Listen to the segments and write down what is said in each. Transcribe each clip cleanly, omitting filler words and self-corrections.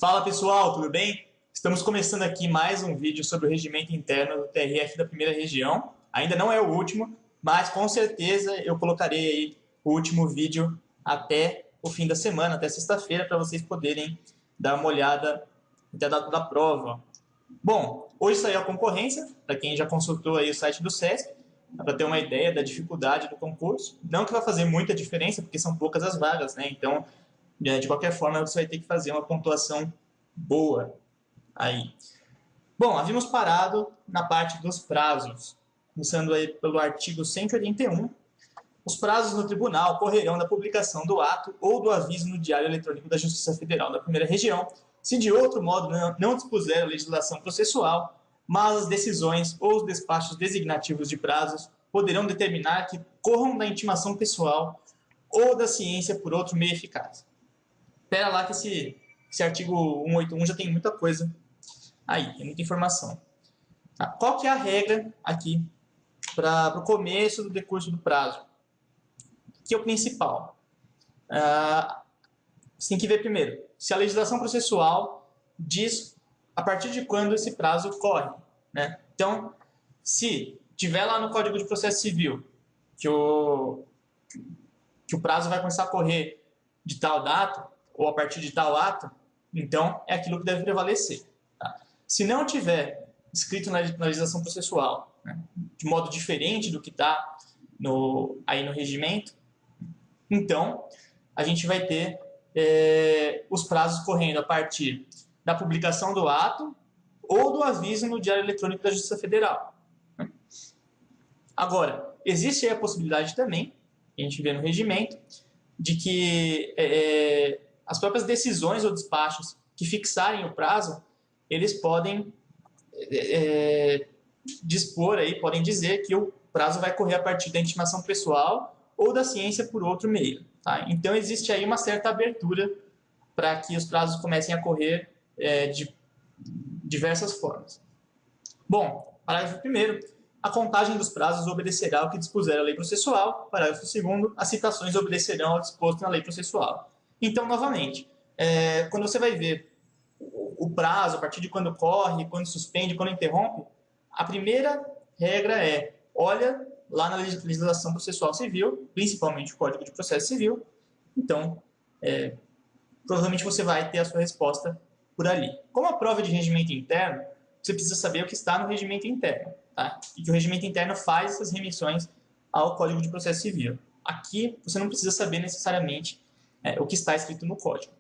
Fala pessoal, tudo bem? Estamos começando aqui mais um vídeo sobre o regimento interno do TRF da primeira região. Ainda não é o último, mas com certeza eu colocarei aí o último vídeo até o fim da semana, até sexta-feira, para vocês poderem dar uma olhada até a data da prova. Bom, hoje saiu a concorrência, para quem já consultou aí o site do SESC, para ter uma ideia da dificuldade do concurso. Não que vai fazer muita diferença, porque são poucas as vagas, né? Então, de qualquer forma, você vai ter que fazer uma pontuação boa aí. Bom, havíamos parado na parte dos prazos. Começando aí pelo artigo 181. Os prazos no tribunal correrão da publicação do ato ou do aviso no Diário Eletrônico da Justiça Federal da Primeira Região, se de outro modo não dispuser a legislação processual, mas as decisões ou os despachos designativos de prazos poderão determinar que corram da intimação pessoal ou da ciência por outro meio eficaz. Espera lá que esse artigo 181 já tem muita coisa aí, tem muita informação. Tá? Qual que é a regra aqui para o começo do decurso do prazo? Que é o principal. Você tem que ver primeiro se a legislação processual diz a partir de quando esse prazo corre, né? Então, se tiver lá no Código de Processo Civil que o prazo vai começar a correr de tal data ou a partir de tal ato, então é aquilo que deve prevalecer. Tá? Se não tiver escrito na legislação processual, né, de modo diferente do que está aí no regimento, então a gente vai ter os prazos correndo a partir da publicação do ato ou do aviso no Diário Eletrônico da Justiça Federal. Agora, existe aí a possibilidade também, que a gente vê no regimento, de que as próprias decisões ou despachos que fixarem o prazo, eles podem dispor aí, podem dizer que o prazo vai correr a partir da intimação pessoal ou da ciência por outro meio. Tá? Então, existe aí uma certa abertura para que os prazos comecem a correr de diversas formas. Bom, parágrafo 1º. A contagem dos prazos obedecerá ao que dispuser a lei processual. Parágrafo 2º. As citações obedecerão ao disposto na lei processual. Então, novamente, quando você vai ver o prazo, a partir de quando corre, quando suspende, quando interrompe, a primeira regra olha lá na legislação processual civil, principalmente o Código de Processo Civil. Então, provavelmente você vai ter a sua resposta por ali. Como a prova de regimento interno, você precisa saber o que está no regimento interno. Tá? E que o regimento interno faz essas remissões ao Código de Processo Civil. Aqui, você não precisa saber necessariamente o que está escrito no Código.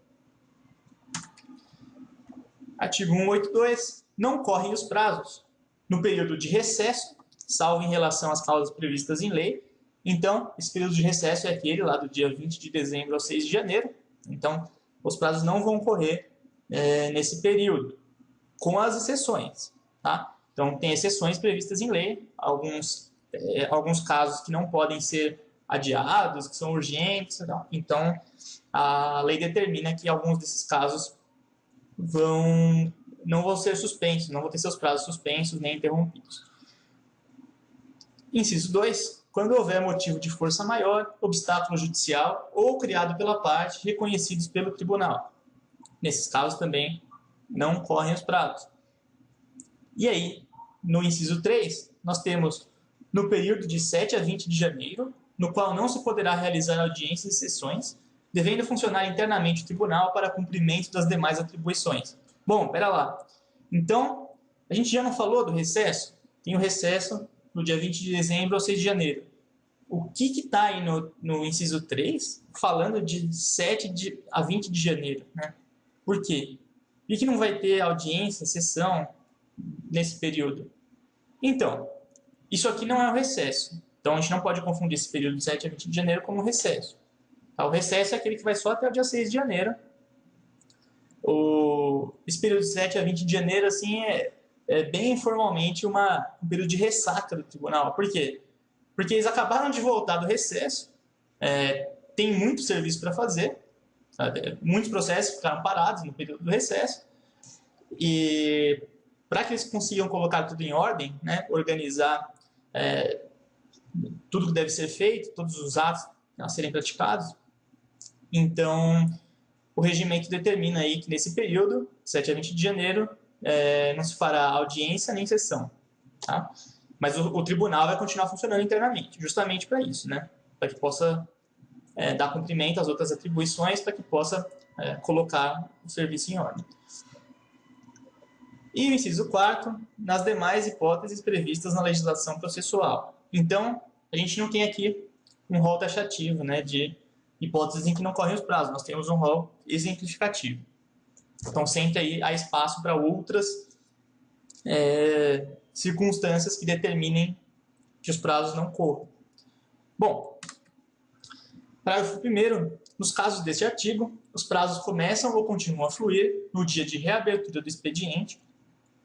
Artigo 182. Não correm os prazos no período de recesso, salvo em relação às causas previstas em lei. Então, esse período de recesso é aquele lá do dia 20 de dezembro ao 6 de janeiro. Então, os prazos não vão correr nesse período, com as exceções. Tá? Então, tem exceções previstas em lei, alguns casos que não podem ser adiados, que são urgentes. Então, a lei determina que alguns desses casos não vão ser suspensos, não vão ter seus prazos suspensos nem interrompidos. Inciso 2. Quando houver motivo de força maior, obstáculo judicial ou criado pela parte reconhecidos pelo tribunal. Nesses casos também não correm os prazos. E aí, no inciso 3, nós temos no período de 7 a 20 de janeiro, no qual não se poderá realizar audiências e sessões, devendo funcionar internamente o tribunal para cumprimento das demais atribuições. Bom, pera lá. Então, a gente já não falou do recesso? Tem o recesso no dia 20 de dezembro ao 6 de janeiro. O que está aí no inciso 3 falando de 7 a 20 de janeiro? Né? Por quê? Por que não vai ter audiência, sessão nesse período? Então, isso aqui não é o recesso. Então, a gente não pode confundir esse período de 7 a 20 de janeiro como recesso. Tá? O recesso é aquele que vai só até o dia 6 de janeiro. Esse período de 7 a 20 de janeiro assim, é bem informalmente um período de ressaca do tribunal. Por quê? Porque eles acabaram de voltar do recesso, tem muito serviço para fazer, sabe? Muitos processos ficaram parados no período do recesso, e para que eles consigam colocar tudo em ordem, né, organizar tudo que deve ser feito, todos os atos a serem praticados, então o regimento determina aí que nesse período, 7 a 20 de janeiro, não se fará audiência nem sessão. Tá? Mas o tribunal vai continuar funcionando internamente, justamente para isso, né? Para que possa dar cumprimento às outras atribuições, para que possa colocar o serviço em ordem. E o inciso 4, nas demais hipóteses previstas na legislação processual. Então, a gente não tem aqui um rol taxativo, né, de hipóteses em que não correm os prazos, nós temos um rol exemplificativo. Então, sempre aí há espaço para outras circunstâncias que determinem que os prazos não corram. Bom, parágrafo 1º, nos casos deste artigo, os prazos começam ou continuam a fluir no dia de reabertura do expediente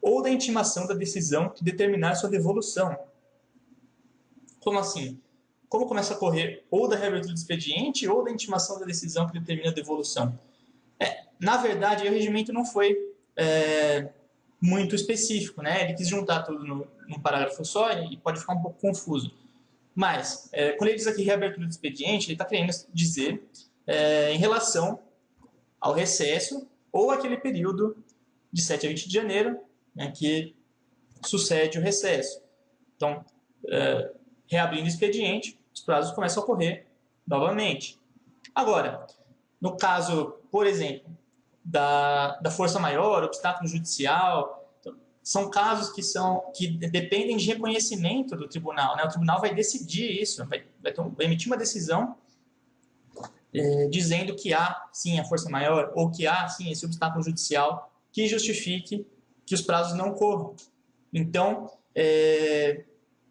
ou da intimação da decisão que determinar sua devolução. Como assim? Como começa a correr ou da reabertura do expediente ou da intimação da decisão que determina a devolução? Na verdade, o regimento não foi muito específico, né? Ele quis juntar tudo num parágrafo só e pode ficar um pouco confuso. Mas, quando ele diz aqui reabertura do expediente, ele está querendo dizer em relação ao recesso ou aquele período de 7 a 20 de janeiro, né, que sucede o recesso. Então, reabrindo o expediente, os prazos começam a correr novamente. Agora, no caso, por exemplo, da força maior, obstáculo judicial, então, são casos que dependem de reconhecimento do tribunal, né? O tribunal vai decidir isso, vai emitir uma decisão dizendo que há, sim, a força maior, ou que há, sim, esse obstáculo judicial que justifique que os prazos não corram. Então,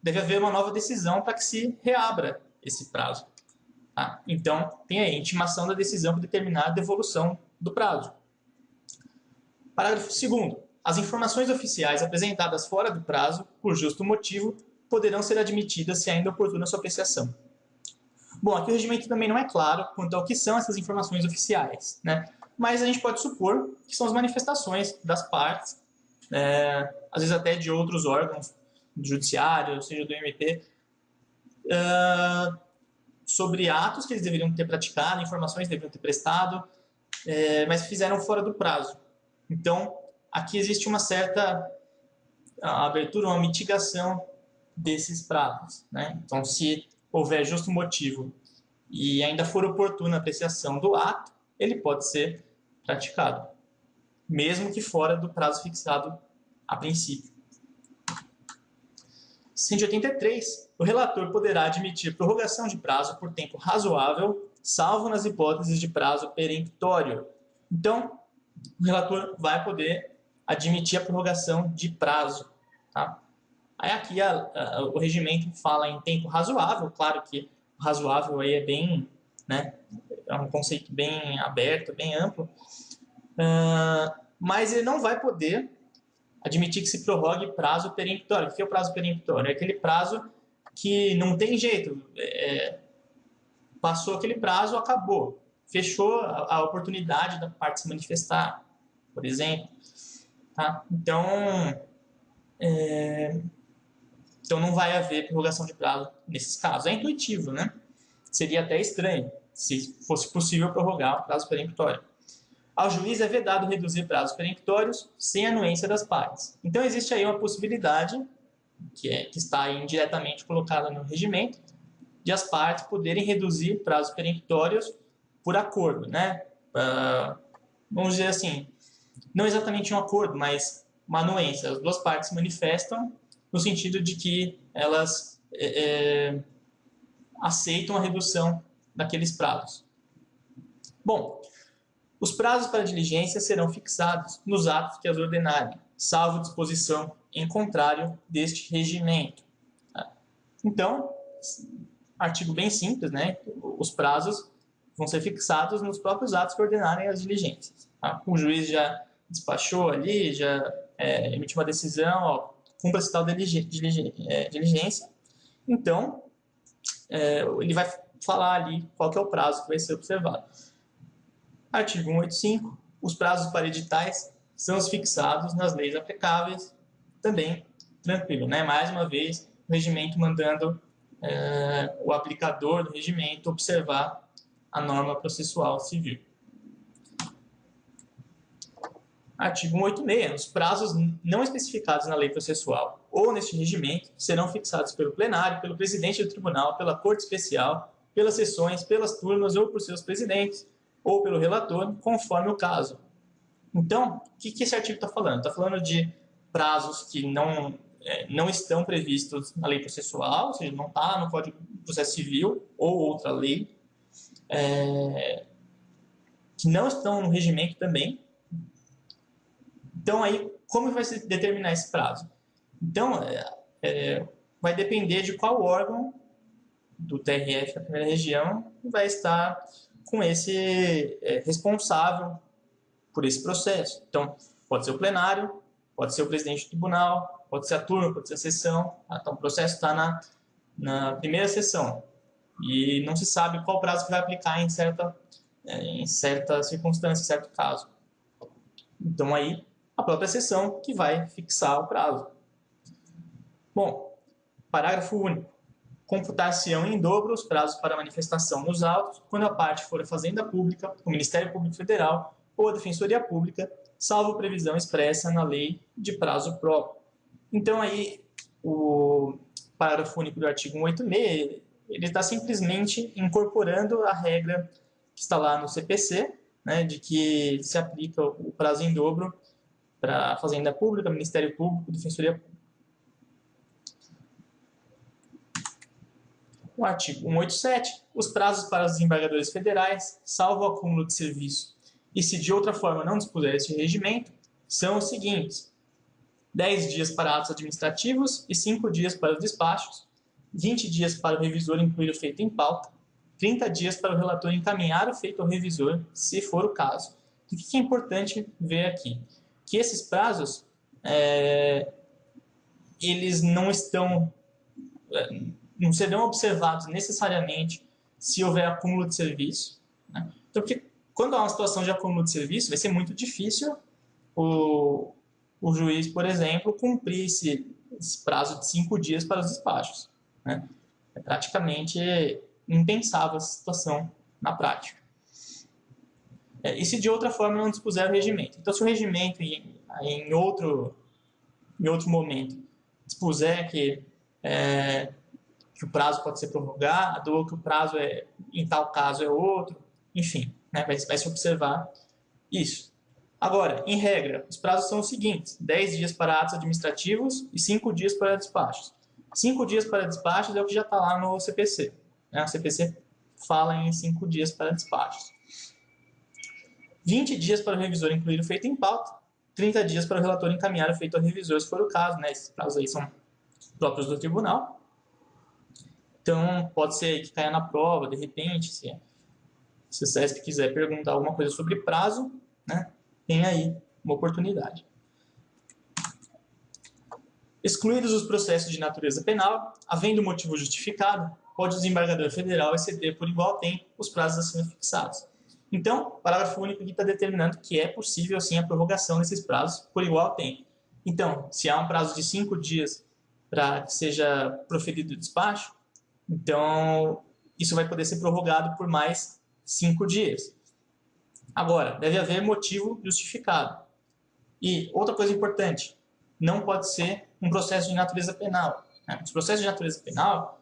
deve haver uma nova decisão para que se reabra esse prazo. Tá? Então, tem aí a intimação da decisão para determinar a devolução do prazo. Parágrafo 2º. As informações oficiais apresentadas fora do prazo, por justo motivo, poderão ser admitidas se ainda oportuna sua apreciação. Bom, aqui o regimento também não é claro quanto ao que são essas informações oficiais, né? Mas a gente pode supor que são as manifestações das partes, às vezes até de outros órgãos do judiciário, ou seja, do MP, sobre atos que eles deveriam ter praticado, informações que deveriam ter prestado, mas fizeram fora do prazo. Então, aqui existe uma certa abertura, uma mitigação desses prazos, né? Então, se houver justo motivo e ainda for oportuna a apreciação do ato, ele pode ser praticado, mesmo que fora do prazo fixado a princípio. 183. O relator poderá admitir prorrogação de prazo por tempo razoável, salvo nas hipóteses de prazo peremptório. Então, o relator vai poder admitir a prorrogação de prazo. Tá? Aí aqui o regimento fala em tempo razoável, claro que o razoável aí é bem, né, é um conceito bem aberto, bem amplo, mas ele não vai poder admitir que se prorrogue prazo peremptório. O que é o prazo peremptório? É aquele prazo que não tem jeito, passou aquele prazo, acabou, fechou a oportunidade da parte se manifestar, por exemplo. Tá? Então não vai haver prorrogação de prazo nesses casos. É intuitivo, né? Seria até estranho se fosse possível prorrogar o prazo peremptório. Ao juiz é vedado reduzir prazos peremptórios sem anuência das partes. Então, existe aí uma possibilidade, que está aí indiretamente colocada no regimento, de as partes poderem reduzir prazos peremptórios por acordo, né? Vamos dizer assim, não exatamente um acordo, mas uma anuência. As duas partes se manifestam no sentido de que elas aceitam a redução daqueles prazos. Bom, os prazos para diligência serão fixados nos atos que as ordenarem, salvo disposição em contrário deste regimento. Então, artigo bem simples, né? Os prazos vão ser fixados nos próprios atos que ordenarem as diligências. Tá? O juiz já despachou ali, já emitiu uma decisão, cumpra-se tal diligência. Então, ele vai falar ali qual que é o prazo que vai ser observado. Artigo 185. Os prazos para editais são os fixados nas leis aplicáveis. Também tranquilo, né? Mais uma vez, o regimento mandando o aplicador do regimento observar a norma processual civil. Artigo 186. Os prazos não especificados na lei processual ou neste regimento serão fixados pelo plenário, pelo presidente do tribunal, pela corte especial, pelas sessões, pelas turmas ou por seus presidentes, ou pelo relator, conforme o caso. Então, o que esse artigo está falando? Está falando de prazos que não estão previstos na lei processual, ou seja, não está no Código de Processo Civil ou outra lei, que não estão no regimento também. Então, aí, como vai se determinar esse prazo? Então, vai depender de qual órgão do TRF da primeira região vai estar com esse responsável por esse processo. Então, pode ser o plenário, pode ser o presidente do tribunal, pode ser a turma, pode ser a sessão. Então, o processo está na primeira sessão e não se sabe qual prazo que vai aplicar em certa circunstância, em certo caso. Então, aí, a própria sessão que vai fixar o prazo. Bom, parágrafo único. Computar-se-ão em dobro os prazos para manifestação nos autos, quando a parte for a Fazenda Pública, o Ministério Público Federal ou a Defensoria Pública, salvo previsão expressa na lei de prazo próprio. Então, aí, o parágrafo único do artigo 186, ele está simplesmente incorporando a regra que está lá no CPC, né, de que se aplica o prazo em dobro para a Fazenda Pública, Ministério Público, Defensoria Pública. O artigo 187, os prazos para os desembargadores federais, salvo o acúmulo de serviço, e se de outra forma não dispuser esse regimento, são os seguintes: 10 dias para atos administrativos e 5 dias para os despachos, 20 dias para o revisor incluir o feito em pauta, 30 dias para o relator encaminhar o feito ao revisor, se for o caso. O que é importante ver aqui? Que esses prazos, eles não serão observados necessariamente se houver acúmulo de serviço, né? Então, porque quando há uma situação de acúmulo de serviço, vai ser muito difícil o juiz, por exemplo, cumprir esse prazo de 5 dias para os despachos, né? É praticamente impensável essa situação na prática. E se de outra forma não dispuser o regimento. Então, se o regimento em outro momento dispuser que o prazo pode ser prorrogado, ou que o prazo em tal caso é outro, enfim, né, vai se observar isso. Agora, em regra, os prazos são os seguintes: 10 dias para atos administrativos e 5 dias para despachos. 5 dias para despachos é o que já está lá no CPC. Né? O CPC fala em 5 dias para despachos. 20 dias para o revisor incluir o feito em pauta, 30 dias para o relator encaminhar o feito ao revisor, se for o caso, né? Esses prazos aí são próprios do tribunal. Então, pode ser que caia na prova, de repente, se o CESP quiser perguntar alguma coisa sobre prazo, né? Tem aí uma oportunidade. Excluídos os processos de natureza penal, havendo motivo justificado, pode o desembargador federal exceder por igual tempo os prazos acima fixados. Então, o parágrafo único aqui está determinando que é possível, sim, a prorrogação desses prazos por igual tempo. Então, se há um prazo de 5 dias para que seja proferido o despacho, então isso vai poder ser prorrogado por mais 5 dias. Agora, deve haver motivo justificado. E outra coisa importante, não pode ser um processo de natureza penal, né? Os processos de natureza penal,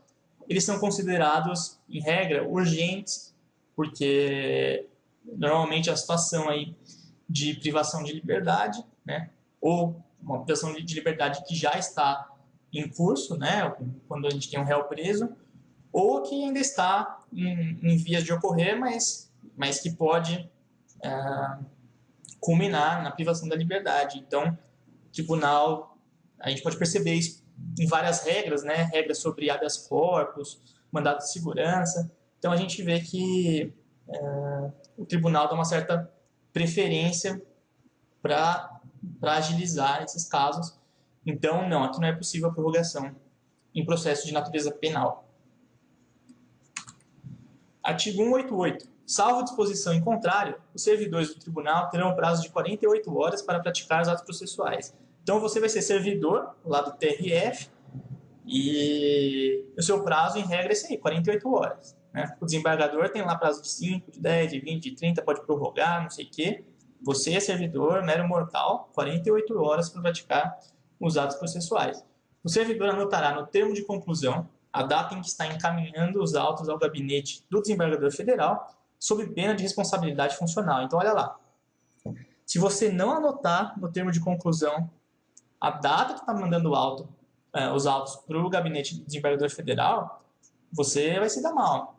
eles são considerados, em regra, urgentes, porque normalmente a situação aí de privação de liberdade, né, ou uma privação de liberdade que já está em curso, né, quando a gente tem um réu preso, ou que ainda está em vias de ocorrer, mas que pode culminar na privação da liberdade. Então, o tribunal, a gente pode perceber isso em várias regras, né, regras sobre habeas corpus, mandado de segurança. Então, a gente vê que o tribunal dá uma certa preferência para agilizar esses casos. Então, não, aqui não é possível a prorrogação em processo de natureza penal. Artigo 188. Salvo disposição em contrário, os servidores do tribunal terão um prazo de 48 horas para praticar os atos processuais. Então, você vai ser servidor lá do TRF e o seu prazo, em regra, é esse aí, 48 horas. Né? O desembargador tem lá prazo de 5, de 10, de 20, de 30, pode prorrogar, não sei o quê. Você é servidor, mero mortal, 48 horas para praticar os atos processuais. O servidor anotará no termo de conclusão a data em que está encaminhando os autos ao gabinete do desembargador federal, sob pena de responsabilidade funcional. Então, olha lá. Se você não anotar no termo de conclusão a data que está mandando os autos para o gabinete do desembargador federal, você vai se dar mal.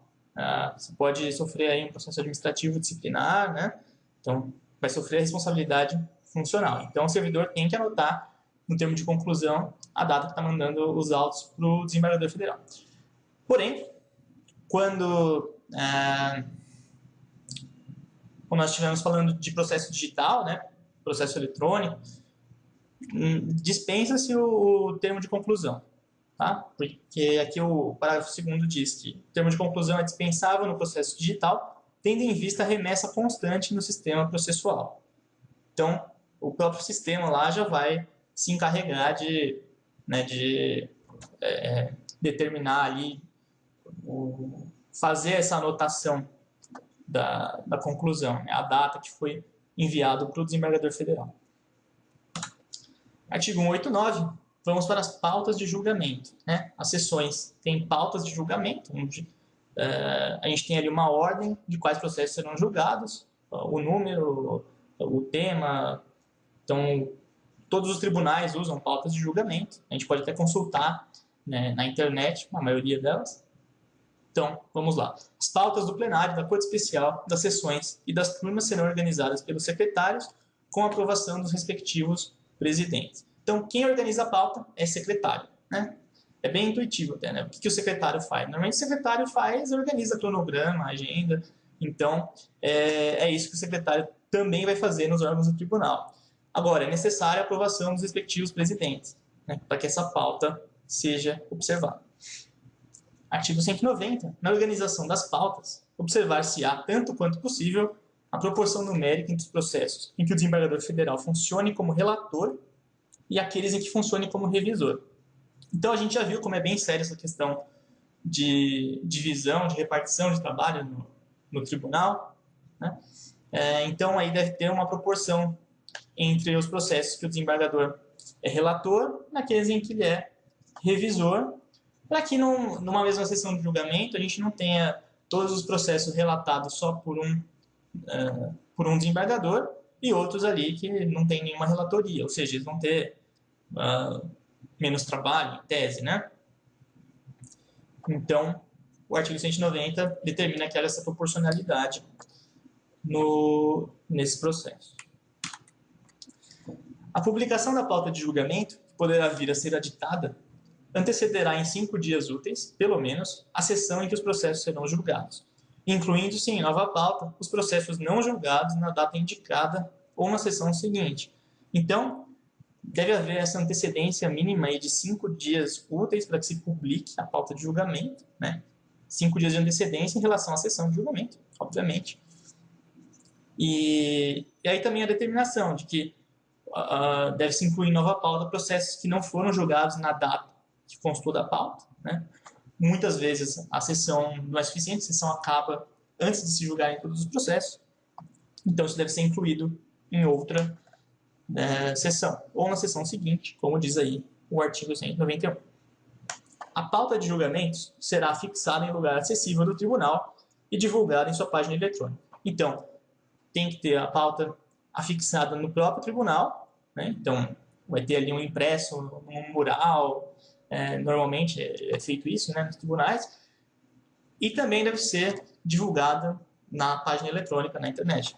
Você pode sofrer aí um processo administrativo disciplinar, né? Então, vai sofrer a responsabilidade funcional. Então, o servidor tem que anotar no termo de conclusão a data que está mandando os autos para o desembargador federal. Porém, quando nós estivemos falando de processo digital, né, processo eletrônico, dispensa-se o termo de conclusão, tá? Porque aqui o parágrafo 2º diz que o termo de conclusão é dispensável no processo digital, tendo em vista a remessa constante no sistema processual. Então, o próprio sistema lá já vai se encarregar de determinar ali, fazer essa anotação da conclusão, né? A data que foi enviado para o desembargador federal. Artigo 189, vamos para as pautas de julgamento, né? As sessões têm pautas de julgamento, onde a gente tem ali uma ordem de quais processos serão julgados, o número, o tema. Então, todos os tribunais usam pautas de julgamento. A gente pode até consultar, né, na internet, a maioria delas. Então, vamos lá. As pautas do plenário, da Corte Especial, das sessões e das turmas serão organizadas pelos secretários com a aprovação dos respectivos presidentes. Então, quem organiza a pauta é secretário, né? É bem intuitivo até, né? O que o secretário faz? Normalmente o secretário organiza cronograma, agenda. Então, é isso que o secretário também vai fazer nos órgãos do tribunal. Agora, é necessária a aprovação dos respectivos presidentes, né, para que essa pauta seja observada. Artigo 190. Na organização das pautas, observar-se-á, tanto quanto possível, a proporção numérica entre os processos em que o desembargador federal funcione como relator e aqueles em que funcione como revisor. Então, a gente já viu como é bem séria essa questão de divisão, de repartição de trabalho no tribunal, né? Então, aí deve ter uma proporção entre os processos que o desembargador é relator e naqueles em que ele é revisor, para que numa mesma sessão de julgamento a gente não tenha todos os processos relatados só por um desembargador e outros ali que não tem nenhuma relatoria, ou seja, eles vão ter menos trabalho, em tese, né? Então, o artigo 190 determina que há essa proporcionalidade nesse processo. A publicação da pauta de julgamento, que poderá vir a ser aditada, antecederá em 5 dias úteis, pelo menos, a sessão em que os processos serão julgados, incluindo-se em nova pauta os processos não julgados na data indicada ou na sessão seguinte. Então, deve haver essa antecedência mínima aí de 5 dias úteis para que se publique a pauta de julgamento, né? 5 dias de antecedência em relação à sessão de julgamento, obviamente. E aí também a determinação de que deve-se incluir em nova pauta processos que não foram julgados na data que constou da pauta, né? Muitas vezes a sessão não é suficiente, a sessão acaba antes de se julgarem todos os processos, então isso deve ser incluído em outra sessão, ou na sessão seguinte, como diz aí o artigo 191. A pauta de julgamentos será fixada em lugar acessível do tribunal e divulgada em sua página eletrônica. Então, tem que ter a pauta afixada no próprio tribunal, né? Então, vai ter ali um impresso, um mural, normalmente é feito isso, né, nos tribunais, e também deve ser divulgada na página eletrônica, na internet.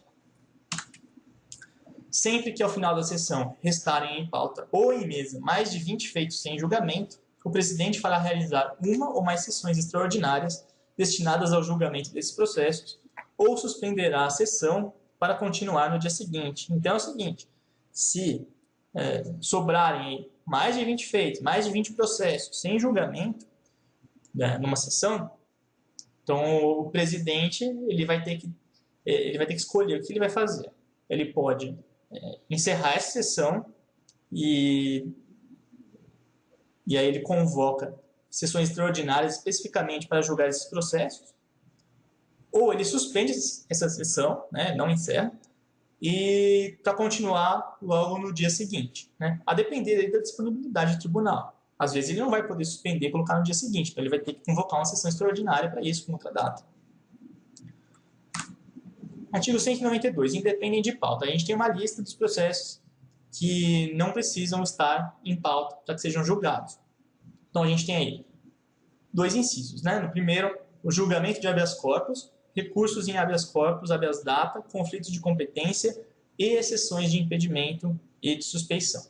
Sempre que ao final da sessão restarem em pauta ou em mesa mais de 20 feitos sem julgamento, o presidente fará realizar uma ou mais sessões extraordinárias destinadas ao julgamento desses processos ou suspenderá a sessão para continuar no dia seguinte. Então é o seguinte, se sobrarem mais de 20 feitos, mais de 20 processos sem julgamento, né, numa sessão, então o presidente ele vai ter que escolher o que ele vai fazer. Ele pode encerrar essa sessão e aí ele convoca sessões extraordinárias especificamente para julgar esses processos, ou ele suspende essa sessão, né, não encerra, e para continuar logo no dia seguinte, né? A depender aí da disponibilidade do tribunal. Às vezes ele não vai poder suspender e colocar no dia seguinte, então ele vai ter que convocar uma sessão extraordinária para isso, com outra data. Artigo 192, independem de pauta. A gente tem uma lista dos processos que não precisam estar em pauta para que sejam julgados. Então a gente tem aí 2 incisos, né? No primeiro, o julgamento de habeas corpus, recursos em habeas corpus, habeas data, conflitos de competência e exceções de impedimento e de suspeição.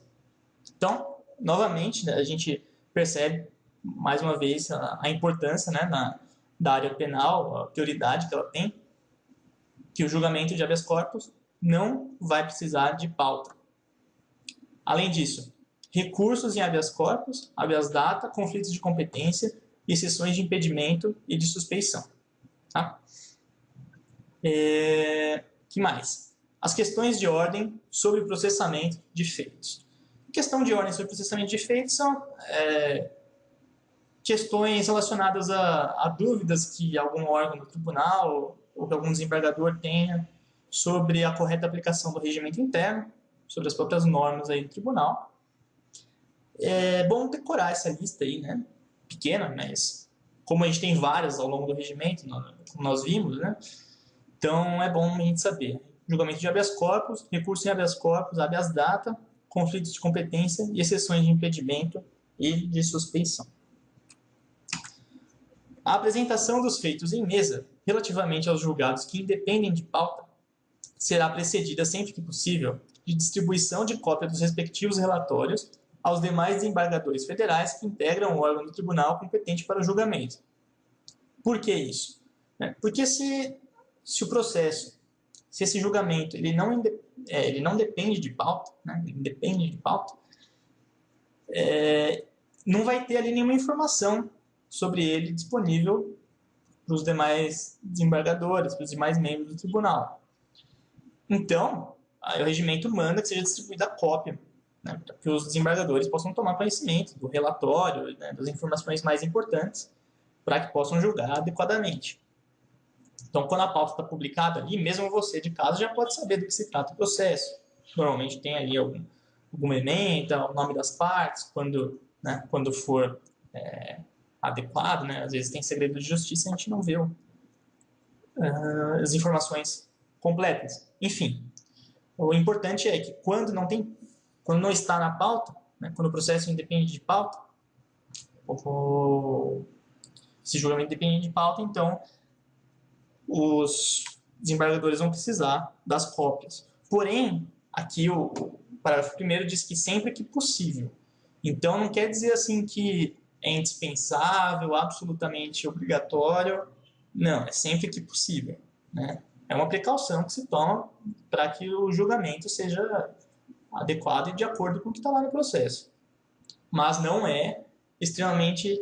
Então, novamente, né, a gente percebe mais uma vez a importância, né, da área penal, a prioridade que ela tem, que o julgamento de habeas corpus não vai precisar de pauta. Além disso, recursos em habeas corpus, habeas data, conflitos de competência e exceções de impedimento e de suspeição. Tá? Que mais? As questões de ordem sobre processamento de feitos. Questão de ordem sobre processamento de feitos são questões relacionadas a dúvidas que algum órgão do tribunal ou que algum desembargador tenha sobre a correta aplicação do regimento interno, sobre as próprias normas aí do tribunal. É bom decorar essa lista aí, né? Pequena, mas como a gente tem várias ao longo do regimento, como nós vimos, né? Então é bom a gente saber. Julgamento de habeas corpus, recurso em habeas corpus, habeas data, conflitos de competência e exceções de impedimento e de suspeição. A apresentação dos feitos em mesa, relativamente aos julgados que independem de pauta, será precedida, sempre que possível, de distribuição de cópia dos respectivos relatórios aos demais desembargadores federais que integram o órgão do tribunal competente para o julgamento. Por que isso? Porque se o processo, se esse julgamento ele não depende de pauta, né? Ele depende de pauta, não vai ter ali nenhuma informação sobre ele disponível para os demais desembargadores, para os demais membros do tribunal. Então, o regimento manda que seja distribuída a cópia, né, para que os desembargadores possam tomar conhecimento do relatório, né, das informações mais importantes, para que possam julgar adequadamente. Então, quando a pauta está publicada ali, mesmo você de casa já pode saber do que se trata o processo. Normalmente tem ali alguma ementa, o nome das partes, quando for adequado, né? Às vezes tem segredo de justiça e a gente não vê as informações completas. Enfim, o importante é que quando não está na pauta, né, quando o processo independe de pauta, esse julgamento depende de pauta, então os desembargadores vão precisar das cópias. Porém, aqui o parágrafo 1º diz que sempre que possível. Então, não quer dizer assim que é indispensável, absolutamente obrigatório. Não, é sempre que possível, né? É uma precaução que se toma para que o julgamento seja adequado e de acordo com o que está lá no processo. Mas não é extremamente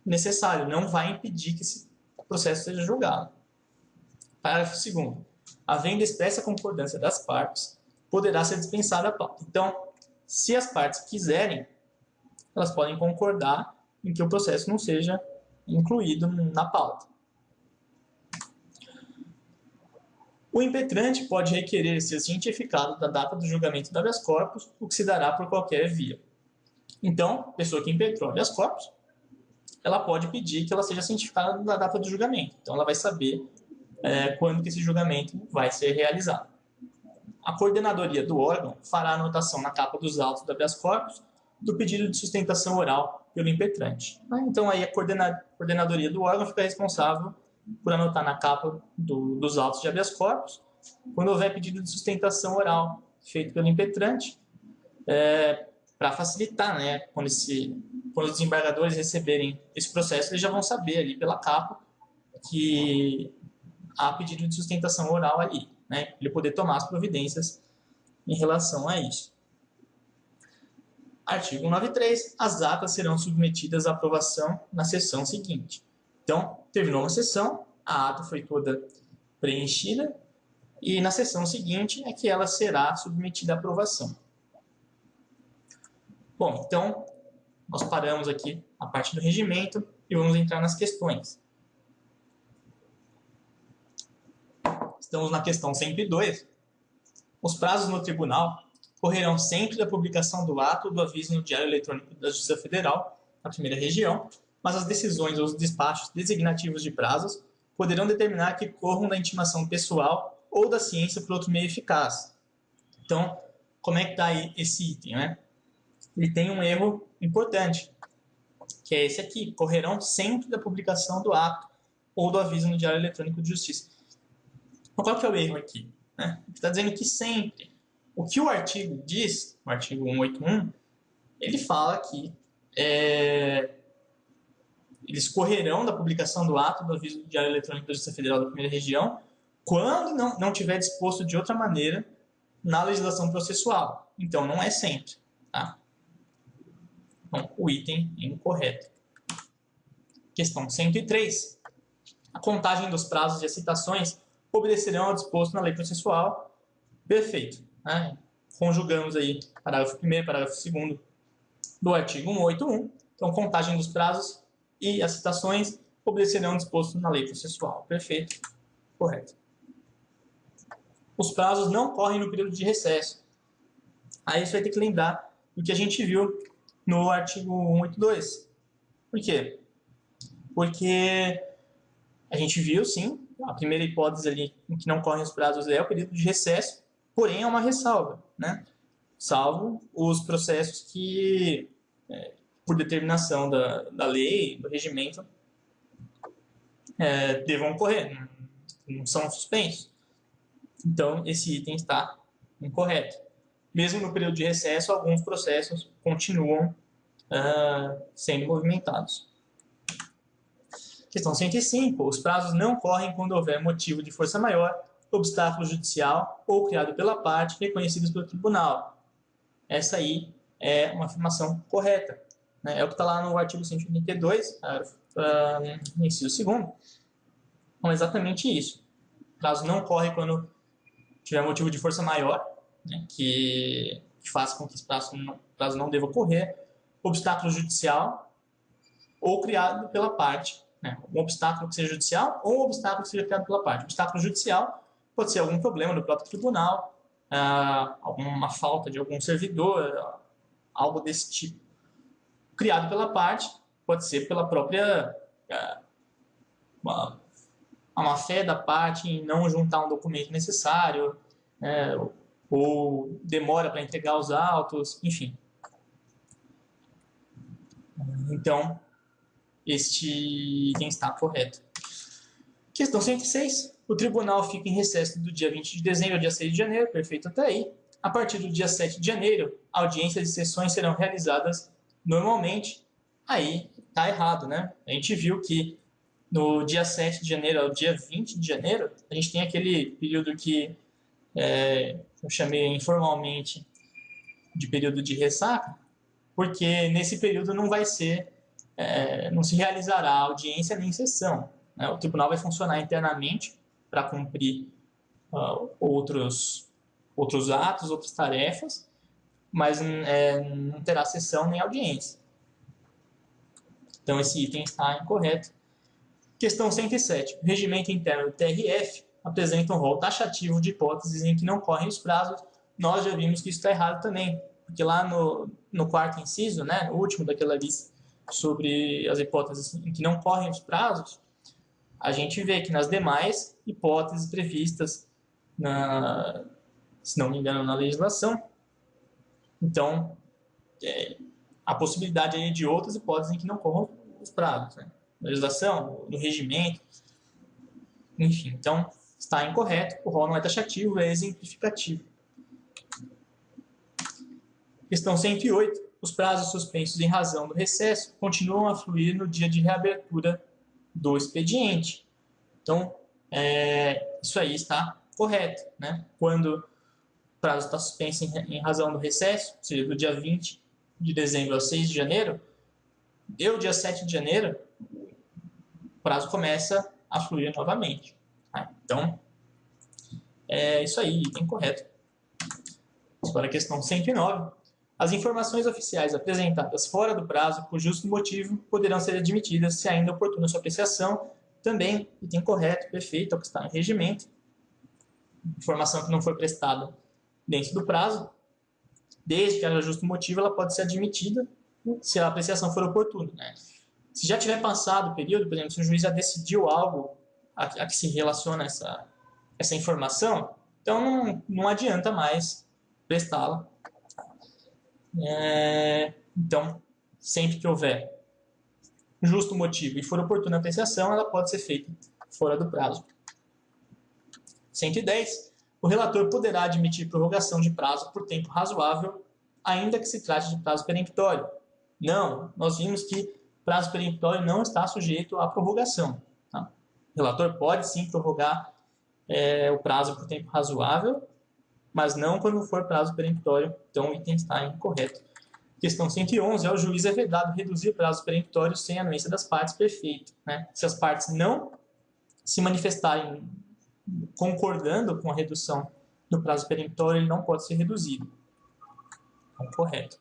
necessário, não vai impedir que esse processo seja julgado. Parágrafo 2º. Havendo expressa concordância das partes, poderá ser dispensada a pauta. Então, se as partes quiserem, elas podem concordar em que o processo não seja incluído na pauta. O impetrante pode requerer ser cientificado da data do julgamento do habeas corpus, o que se dará por qualquer via. Então, a pessoa que impetrou habeas corpus, ela pode pedir que ela seja cientificada da data do julgamento. Então, ela vai saber quando que esse julgamento vai ser realizado. A coordenadoria do órgão fará anotação na capa dos autos do habeas corpus do pedido de sustentação oral pelo impetrante. Então, aí a coordenadoria do órgão fica responsável por anotar na capa dos autos de habeas corpus, quando houver pedido de sustentação oral feito pelo impetrante, para facilitar, né? Quando os desembargadores receberem esse processo, eles já vão saber ali pela capa que há pedido de sustentação oral ali, né? Ele poder tomar as providências em relação a isso. Artigo 193. As atas serão submetidas à aprovação na sessão seguinte. Então, terminou uma sessão, a ata foi toda preenchida e na sessão seguinte é que ela será submetida à aprovação. Bom, então, nós paramos aqui a parte do regimento e vamos entrar nas questões. Estamos na questão 102. Os prazos no tribunal correrão sempre da publicação do ato ou do aviso no Diário Eletrônico da Justiça Federal, na primeira região, mas as decisões ou os despachos designativos de prazos poderão determinar que corram da intimação pessoal ou da ciência por outro meio eficaz. Então, como é que está aí esse item, né? Ele tem um erro importante, que é esse aqui: correrão sempre da publicação do ato ou do aviso no Diário Eletrônico de Justiça. Então, qual que é o erro aqui? Né? Está dizendo que sempre. O que o artigo diz, o artigo 181, ele fala que eles correrão da publicação do ato do aviso do Diário Eletrônico da Justiça Federal da primeira região quando não tiver disposto de outra maneira na legislação processual. Então, não é sempre. Tá? Então, o item é incorreto. Questão 103. A contagem dos prazos e as citações obedecerão ao disposto na lei processual. Perfeito. Né? Conjugamos aí parágrafo 1º e parágrafo 2º do artigo 181. Então, contagem dos prazos e as citações obedecerão ao disposto na lei processual. Perfeito. Correto. Os prazos não correm no período de recesso. Aí você vai ter que lembrar do que a gente viu no artigo 182. Por quê? Porque a gente viu, sim, a primeira hipótese ali em que não correm os prazos é o período de recesso, porém é uma ressalva, né? Salvo os processos que, por determinação da lei, do regimento, devam ocorrer, não são suspensos. Então, esse item está incorreto. Mesmo no período de recesso, alguns processos continuam sendo movimentados. Questão 105. Os prazos não correm quando houver motivo de força maior, obstáculo judicial ou criado pela parte reconhecidos pelo tribunal. Essa aí é uma afirmação correta. Né? É o que está lá no artigo 182, inciso 2º. Então, é exatamente isso. O prazo não corre quando tiver motivo de força maior, né, que faça com que esse prazo não deva correr, obstáculo judicial ou criado pela parte. Né, um obstáculo que seja judicial ou um obstáculo que seja criado pela parte. Obstáculo judicial pode ser algum problema no próprio tribunal, alguma falta de algum servidor, algo desse tipo. Criado pela parte pode ser pela própria a má-fé da parte em não juntar um documento necessário, ou demora para entregar os autos, enfim. Então, este item está correto. Questão 106. O tribunal fica em recesso do dia 20 de dezembro ao dia 6 de janeiro, perfeito até aí. A partir do dia 7 de janeiro, audiências e sessões serão realizadas normalmente. Aí está errado, né? A gente viu que no dia 7 de janeiro ao dia 20 de janeiro, a gente tem aquele período que eu chamei informalmente de período de ressaca, porque nesse período não vai ser, não se realizará audiência nem sessão. Né? O tribunal vai funcionar internamente para cumprir outros atos, outras tarefas, mas não terá sessão nem audiência. Então esse item está incorreto. Questão 107. O regimento interno do TRF apresenta um rol taxativo de hipóteses em que não correm os prazos. Nós já vimos que isso está errado também, porque lá no quarto inciso, né, no último daquela lista, sobre as hipóteses em que não correm os prazos, a gente vê que nas demais hipóteses previstas, se não me engano, na legislação, então, a possibilidade aí de outras hipóteses em que não corram os prazos, né? Na legislação, no regimento, enfim. Então, está incorreto, o rol não é taxativo, é exemplificativo. Questão 108. Os prazos suspensos em razão do recesso continuam a fluir no dia de reabertura do expediente. Então, isso aí está correto, né? Quando o prazo está suspenso em razão do recesso, ou seja, do dia 20 de dezembro ao 6 de janeiro, deu dia 7 de janeiro, o prazo começa a fluir novamente. Tá? Então, é isso aí, item correto. Agora a questão 109. As informações oficiais apresentadas fora do prazo, por justo motivo, poderão ser admitidas se ainda oportuna sua apreciação. Também, item correto, perfeito, é o que está no regimento. Informação que não foi prestada dentro do prazo, desde que haja justo motivo, ela pode ser admitida se a apreciação for oportuna, né? Se já tiver passado o período, por exemplo, se o juiz já decidiu algo a que se relaciona essa informação, então não adianta mais prestá-la. Então, sempre que houver justo motivo e for oportuna a apreciação, ela pode ser feita fora do prazo. 110. O relator poderá admitir prorrogação de prazo por tempo razoável, ainda que se trate de prazo peremptório. Não, nós vimos que prazo peremptório não está sujeito à prorrogação. Tá? O relator pode sim prorrogar o prazo por tempo razoável, mas não quando for prazo peremptório, então o item está incorreto. Questão 111, ao juiz é vedado reduzir prazo peremptório sem anuência das partes, perfeito. Né? Se as partes não se manifestarem concordando com a redução do prazo peremptório, ele não pode ser reduzido. Então, correto.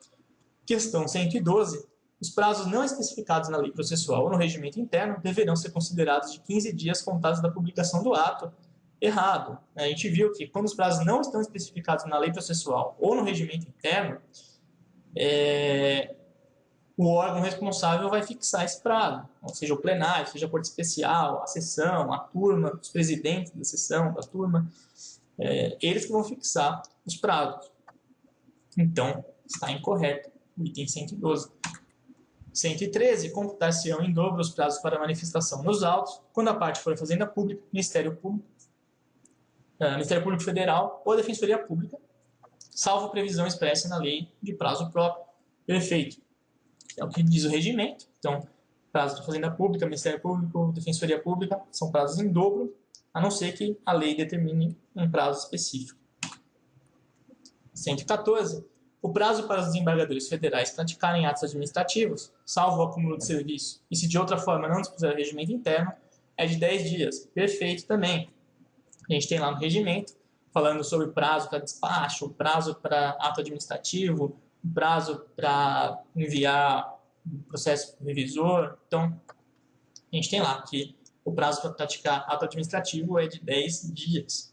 Questão 112, os prazos não especificados na lei processual ou no regimento interno deverão ser considerados de 15 dias contados da publicação do ato. Errado. A gente viu que quando os prazos não estão especificados na lei processual ou no regimento interno, o órgão responsável vai fixar esse prazo, ou seja, o plenário, seja a corte especial, a sessão, a turma, os presidentes da sessão, da turma, eles que vão fixar os prazos. Então, está incorreto o item 112. 113. Computar-se-ão em dobro os prazos para manifestação nos autos, quando a parte for a Fazenda Pública, Ministério Público Federal ou a Defensoria Pública, salvo previsão expressa na lei de prazo próprio. Perfeito. É o que diz o regimento. Então, prazo de Fazenda Pública, Ministério Público, Defensoria Pública, são prazos em dobro, a não ser que a lei determine um prazo específico. 114. O prazo para os desembargadores federais praticarem atos administrativos, salvo o acúmulo de serviço, e se de outra forma não dispuser o regimento interno, é de 10 dias. Perfeito também. A gente tem lá no regimento, falando sobre prazo para despacho, prazo para ato administrativo, prazo para enviar um processo para o revisor. Então, a gente tem lá que o prazo para praticar ato administrativo é de 10 dias.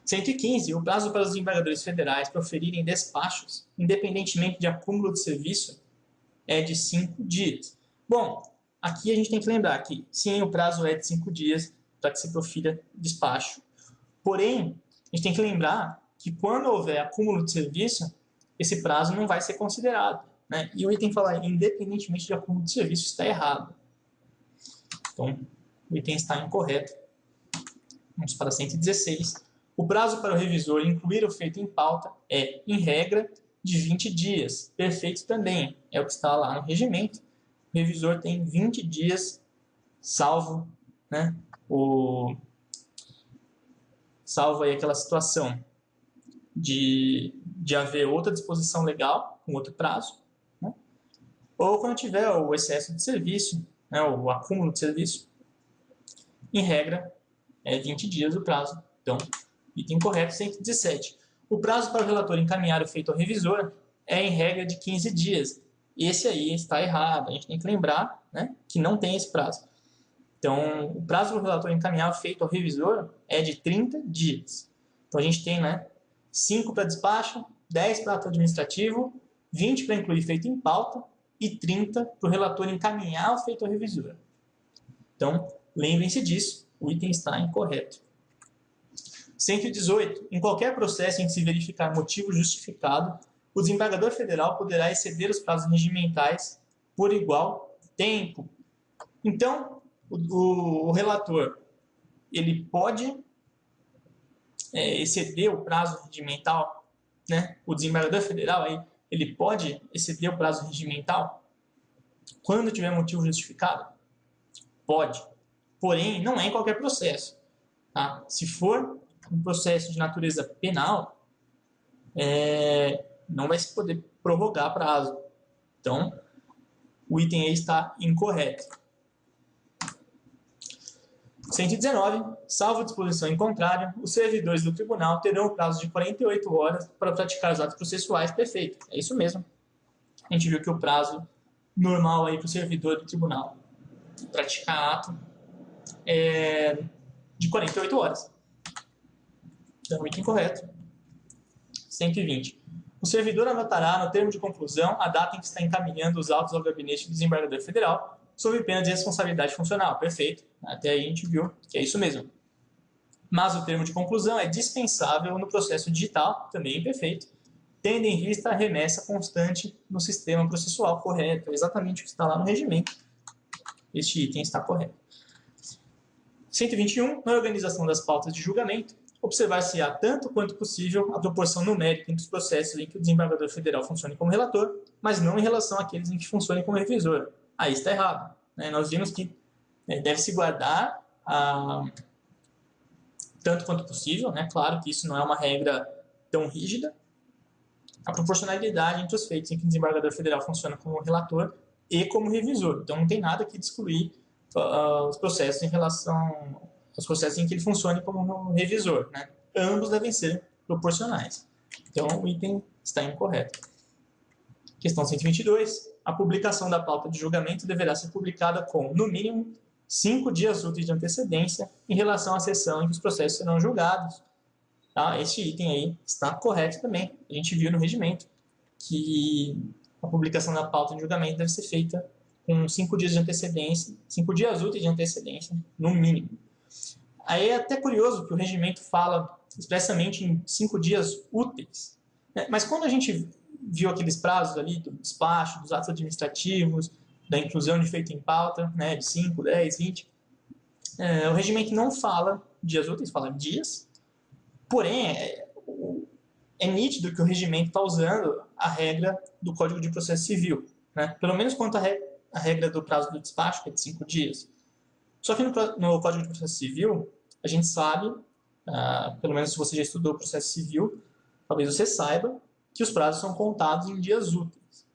115. O prazo para os desembargadores federais proferirem despachos, independentemente de acúmulo de serviço, é de 5 dias. Bom, aqui a gente tem que lembrar que, sim, o prazo é de 5 dias para que se profira despacho. Porém, a gente tem que lembrar que quando houver acúmulo de serviço, esse prazo não vai ser considerado. Né? E o item fala, independentemente de acúmulo de serviço, está errado. Então, o item está incorreto. Vamos para 116. O prazo para o revisor incluir o feito em pauta é, em regra, de 20 dias. Perfeito também. É o que está lá no regimento. O revisor tem 20 dias, salvo, né, salvo aí aquela situação de haver outra disposição legal, com outro prazo, né, ou quando tiver o excesso de serviço, né, o acúmulo de serviço. Em regra, é 20 dias o prazo. Então, item correto, 117. O prazo para o relator encaminhar o feito ao revisor é, em regra, de 15 dias. Esse aí está errado. A gente tem que lembrar, né, que não tem esse prazo. Então, o prazo para o relator encaminhar o feito ao revisor é de 30 dias. Então, a gente tem, né, 5 para despacho, 10 para ato administrativo, 20 para incluir feito em pauta e 30 para o relator encaminhar o feito ao revisor. Então, lembrem-se disso. O item está incorreto. 118. Em qualquer processo em que se verificar motivo justificado, o desembargador federal poderá exceder os prazos regimentais por igual tempo. Então, o relator ele pode exceder o prazo regimental, né? O desembargador federal aí, ele pode exceder o prazo regimental quando tiver motivo justificado? Pode. Porém, não é em qualquer processo. Tá? Se for um processo de natureza penal, não vai se poder prorrogar prazo. Então, o item aí está incorreto. 119. Salvo disposição em contrário, os servidores do tribunal terão o prazo de 48 horas para praticar os atos processuais. Perfeito. É isso mesmo. A gente viu que o prazo normal aí para o servidor do tribunal praticar ato é de 48 horas. Então, item correto. 120. O servidor anotará no termo de conclusão a data em que está encaminhando os autos ao gabinete do desembargador federal, sob pena de responsabilidade funcional. Perfeito. Até aí a gente viu que é isso mesmo. Mas o termo de conclusão é dispensável no processo digital, também perfeito, tendo em vista a remessa constante no sistema processual correto. É exatamente o que está lá no regimento. Este item está correto. 121. Na organização das pautas de julgamento, observar-se-á tanto quanto possível a proporção numérica entre os processos em que o desembargador federal funcione como relator, mas não em relação àqueles em que funcione como revisor. Aí está errado. Nós vimos que deve-se guardar tanto quanto possível, claro que isso não é uma regra tão rígida, a proporcionalidade entre os feitos em que o desembargador federal funciona como relator e como revisor. Então não tem nada que excluir os processos em relação aos processos em que ele funcione como revisor. Ambos devem ser proporcionais. Então o item está incorreto. Questão 122. A publicação da pauta de julgamento deverá ser publicada com, no mínimo, 5 dias úteis de antecedência em relação à sessão em que os processos serão julgados. Este item aí está correto também. A gente viu no regimento que a publicação da pauta de julgamento deve ser feita com 5 dias de antecedência, 5 dias úteis de antecedência, no mínimo. Aí é até curioso que o regimento fala expressamente em 5 dias úteis. Mas quando a gente viu aqueles prazos ali do despacho, dos atos administrativos, da inclusão de feito em pauta, de 5, 10, 20, o regimento não fala dias úteis, fala dias. Porém, é nítido que o regimento está usando a regra do Código de Processo Civil, pelo menos quanto a regra do prazo do despacho, que é de 5 dias. Só que no Código de Processo Civil, a gente sabe, pelo menos se você já estudou o processo civil, talvez você saiba que os prazos são contados em dias úteis.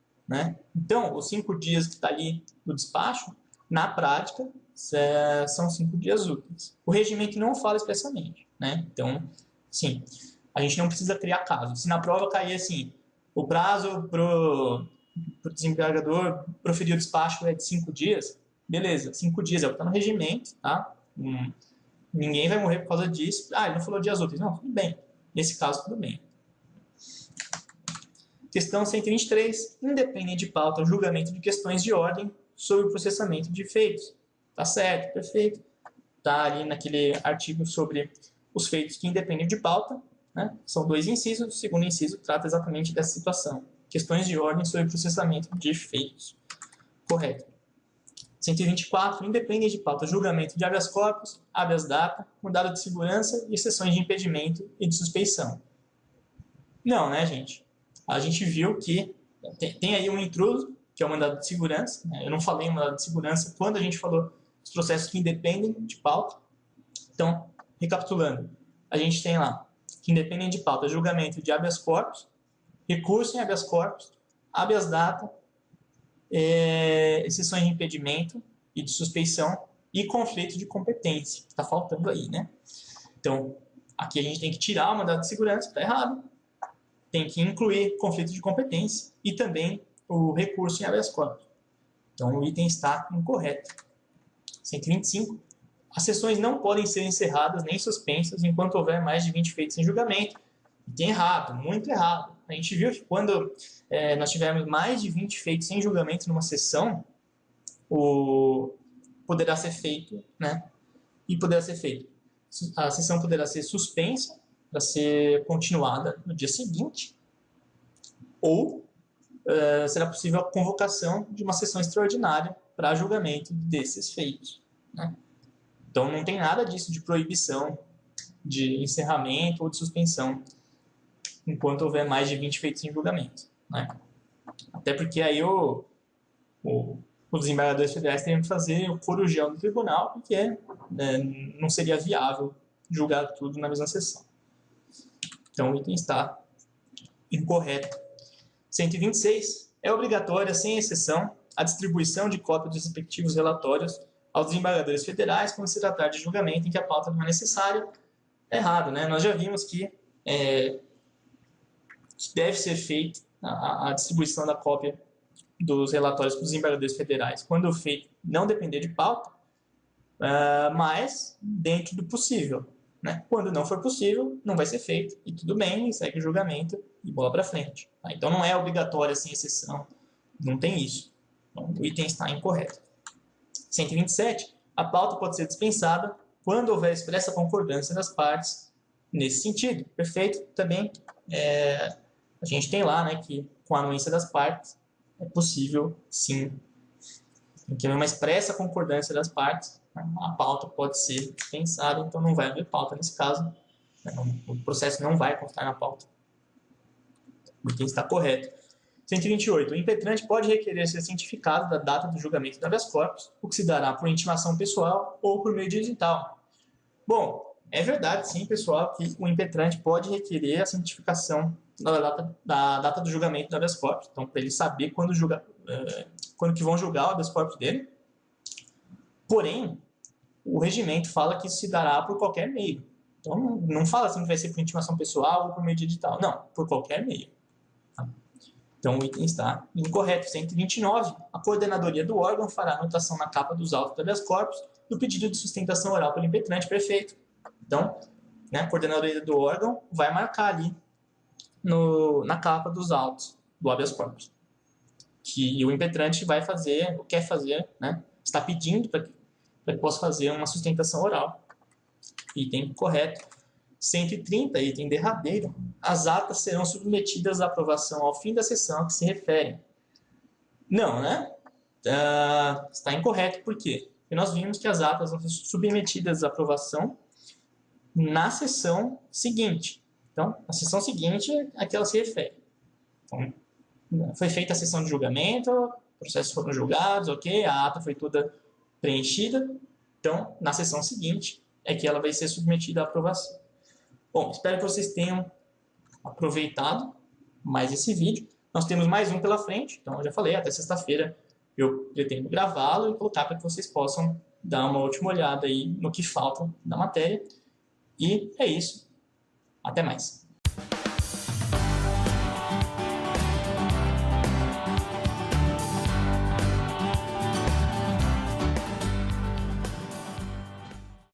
Então, os 5 dias que está ali no despacho, na prática, são 5 dias úteis. O regimento não fala expressamente. Então, sim, a gente não precisa criar caso. Se na prova cair assim, o prazo para o desembargador proferir o despacho é de 5 dias, beleza, 5 dias é o que está no regimento, tá? Ninguém vai morrer por causa disso. Ele não falou dias úteis. Não, tudo bem. Nesse caso, tudo bem. Questão 123. Independente de pauta, julgamento de questões de ordem sobre o processamento de feitos. Tá certo, perfeito. Tá ali naquele artigo sobre os feitos que independem de pauta. São 2 incisos. O segundo inciso trata exatamente dessa situação. Questões de ordem sobre processamento de feitos. Correto. 124. Independem de pauta, julgamento de habeas corpus, habeas data, mandado de segurança e exceções de impedimento e de suspeição. Não, gente? A gente viu que tem aí um intruso, que é o mandado de segurança. Eu não falei mandado de segurança quando a gente falou dos processos que independem de pauta. Então, recapitulando, a gente tem lá que independem de pauta, julgamento de habeas corpus, recurso em habeas corpus, habeas data, exceções de impedimento e de suspeição e conflito de competência, que está faltando aí, Então, aqui a gente tem que tirar o mandado de segurança, está errado. Tem que incluir conflito de competência e também o recurso em habeas corpus. Então, o item está incorreto. 125. As sessões não podem ser encerradas nem suspensas enquanto houver mais de 20 feitos em julgamento. Item errado, muito errado. A gente viu que quando nós tivermos mais de 20 feitos em julgamento numa sessão, poderá ser feito, E poderá ser feito. A sessão poderá ser suspensa para ser continuada no dia seguinte, ou será possível a convocação de uma sessão extraordinária para julgamento desses feitos. Então, não tem nada disso de proibição de encerramento ou de suspensão enquanto houver mais de 20 feitos em julgamento. Até porque aí os desembargadores federais teriam que fazer o corujial do tribunal, porque não seria viável julgar tudo na mesma sessão. Então, o item está incorreto. 126. É obrigatória, sem exceção, a distribuição de cópia dos respectivos relatórios aos desembargadores federais quando se tratar de julgamento em que a pauta não é necessária. É errado, Nós já vimos que deve ser feita a distribuição da cópia dos relatórios para os desembargadores federais quando o feito não depender de pauta, mas dentro do possível, né? Quando não for possível, não vai ser feito, e tudo bem, segue o julgamento e bola para frente. Tá? Então não é obrigatória, sem exceção, não tem isso. Então, o item está incorreto. 127. A pauta pode ser dispensada quando houver expressa concordância das partes nesse sentido. Perfeito? Também a gente tem lá, né, que com a anuência das partes é possível, sim, tem que haver uma expressa concordância das partes. A pauta pode ser dispensada, então não vai haver pauta nesse caso. O processo não vai constar na pauta. O item está correto. 128. O impetrante pode requerer ser cientificado da data do julgamento do habeas corpus, o que se dará por intimação pessoal ou por meio digital. Bom, é verdade, sim, pessoal, que o impetrante pode requerer a cientificação da data do julgamento do habeas corpus. Então, para ele saber quando que vão julgar o habeas corpus dele. Porém, o regimento fala que isso se dará por qualquer meio. Então, não fala assim que vai ser por intimação pessoal ou por meio digital. Não, por qualquer meio. Então, o item está incorreto. 129. A coordenadoria do órgão fará anotação na capa dos autos do habeas corpus do pedido de sustentação oral pelo impetrante. Perfeito. Então, né, a coordenadoria do órgão vai marcar ali na capa dos autos do habeas corpus que o impetrante vai fazer, ou quer fazer, né, está pedindo para que possa fazer uma sustentação oral. Item correto. 130, item derradeiro. As atas serão submetidas à aprovação ao fim da sessão a que se referem. Não, né? Está incorreto. Por quê? Porque nós vimos que as atas vão ser submetidas à aprovação na sessão seguinte. Então, a sessão seguinte é a que ela se refere. Então, foi feita a sessão de julgamento, processos foram julgados, ok, a ata foi toda preenchida. Então, na sessão seguinte é que ela vai ser submetida à aprovação. Bom, espero que vocês tenham aproveitado mais esse vídeo. Nós temos mais um pela frente, então eu já falei, até sexta-feira eu pretendo gravá-lo e colocar para que vocês possam dar uma última olhada aí no que falta da matéria. E é isso. Até mais.